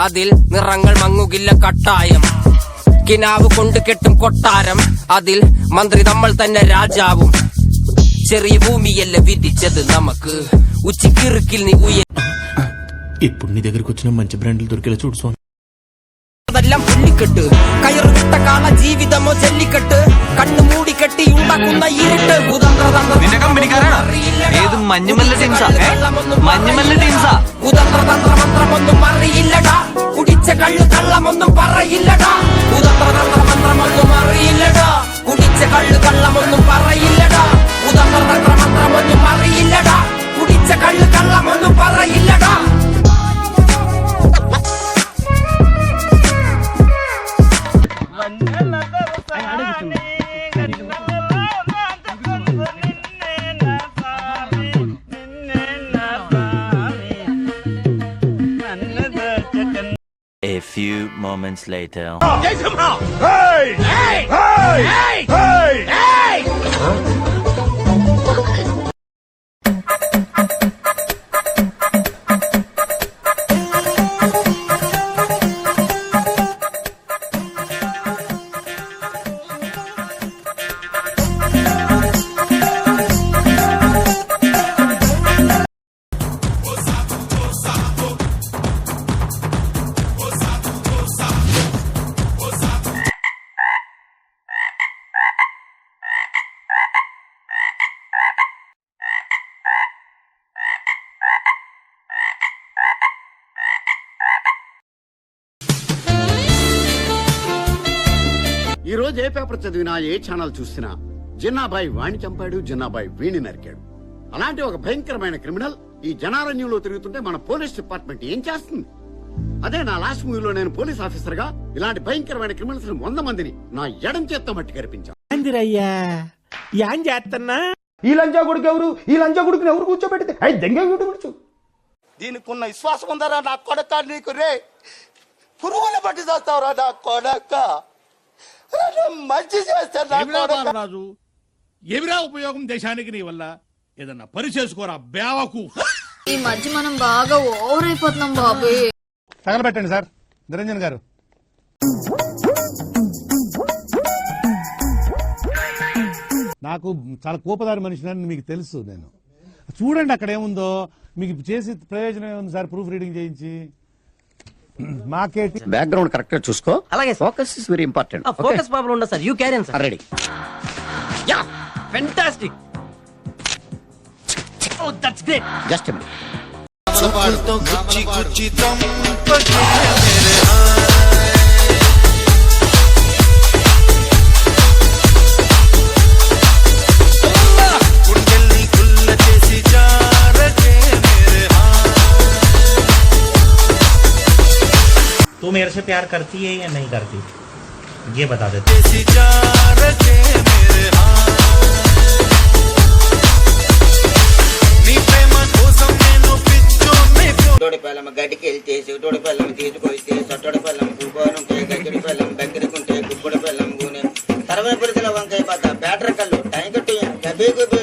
അതിൽ നിറങ്ങൾ മങ്ങുകില്ല കട്ടായം. കിനാവ് കൊണ്ട് കെട്ടും കൊട്ടാരം, അതിൽ മന്ത്രി നമ്മൾ തന്നെ രാജാവും. ചെറിയ ഭൂമിയല്ല വിധിച്ചത് നമുക്ക്, ഉച്ചിക്കിറുക്കിൽ നീ ఇప్పుడు నీ దగ్గరకు వచ్చిన మంచి బ్రాండ్లు దొరికేలా చూడు స్వామి. അതെല്ലാം പുള്ളിക്കെട്ട്, കയറുവിട്ട കാള ജീവിതമോ ജല്ലിക്കെട്ട്, കണ്ണു മൂടിക്കെട്ടി ഉണ്ടാക്കുന്ന ഇരുട്ട്. ഏത് മഞ്ഞുമല്ല ടീംസാ, മഞ്ഞുമല്ല ടീംസാ. കുതന്ത്രതന്ത്രമന്ത്രമൊന്നും അറിയില്ലടാ, കുടിച്ച കള്ളു കള്ളമൊന്നും പറയില്ലടാ. കുതന്ത്രതന്ത്രമന്ത്രമൊന്നും അറിയില്ലടാ, കുടിച്ച കള്ളു കള്ളമൊന്നും പറയില്ലടാ. കുതന്ത്രതന്ത്രമന്ത്രമൊന്നും അറിയില്ലടാ, കുടിച്ച കള്ളു കള്ളമൊന്നും പറയില്ലടാ. A few moments later. Hey! Hey! Hey! Hey! Hey! ఈ రోజు ఏ పేపర్ చదివినా, ఏ ఛానల్ చూసినా జిన్నాబాయి వాణ్ణి చంపాడు, జిన్నాబాయి వీణి నరికాడు. అలాంటి ఒక భయంకరమైన క్రిమినల్ ఈ జనారణ్యంలో తిరుగుతుంటే మన పోలీస్ డిపార్ట్మెంట్ ఏం చేస్తుంది? అదే నా లాస్ట్ మూవీలో నేను పోలీస్ ఆఫీసర్ గా ఇలాంటి భయంకరమైన క్రిమినల్స్ 100 మందిని నా ఎడం చేత్తో మట్టి కనిపించాను. ఈ లంచా కొడుకు ఎవరు? ఈ లంచా కొడుకుని ఎవరు కూర్చోబెడితే దెంగ దీనికి ఉన్న విశ్వాసం ఉందరా నా కొడక? నీకు రే పురుగుల పట్టి చేస్తావురా నా కొడక, మంచి చేస్తాను రాజు. ఎవిరా ఉపయోగం దేశానికి నీ వల్ల? ఏదన్నా పని చేసుకోరా బేవకు. ఈ మధ్య మనం బాగా ఓవర్ అయిపోతున్నాం బాబు. తగలబెట్టండి సార్ నిరంజన్ గారు. నాకు చాలా కోపదారి మనిషిని మీకు తెలుసు. నేను చూడండి అక్కడ ఏముందో, మీకు చేసి ప్రయోజనం ఏముంది సార్? ప్రూఫ్ రీడింగ్ చేయించి మాకేటి బ్యాక్గ్రౌండ్ కరెక్ట్ గా చూసుకో. అలాగే focus is very important. Focus problem ఉండదు sir, you carry on sir. Ready. Yeah fantastic. Oh that's great. Just minute. तू मेरे से प्यार करती है या नहीं करती, ये बता दे. తోడి పళ్ళం గడ్డికి వెళ్తేసి తోడి పళ్ళం తీసుకొస్తే సొట్టడి పళ్ళం గుబ్బనుంటే గడ్డి పళ్ళం దగ్గరకుంటే గుబ్బడి పళ్ళం గూనె తరవై పురుషుల వంకాయ పద్ద బ్యాటరీ కళ్ళు టైం కట్టు గబ్బే గుబ్బే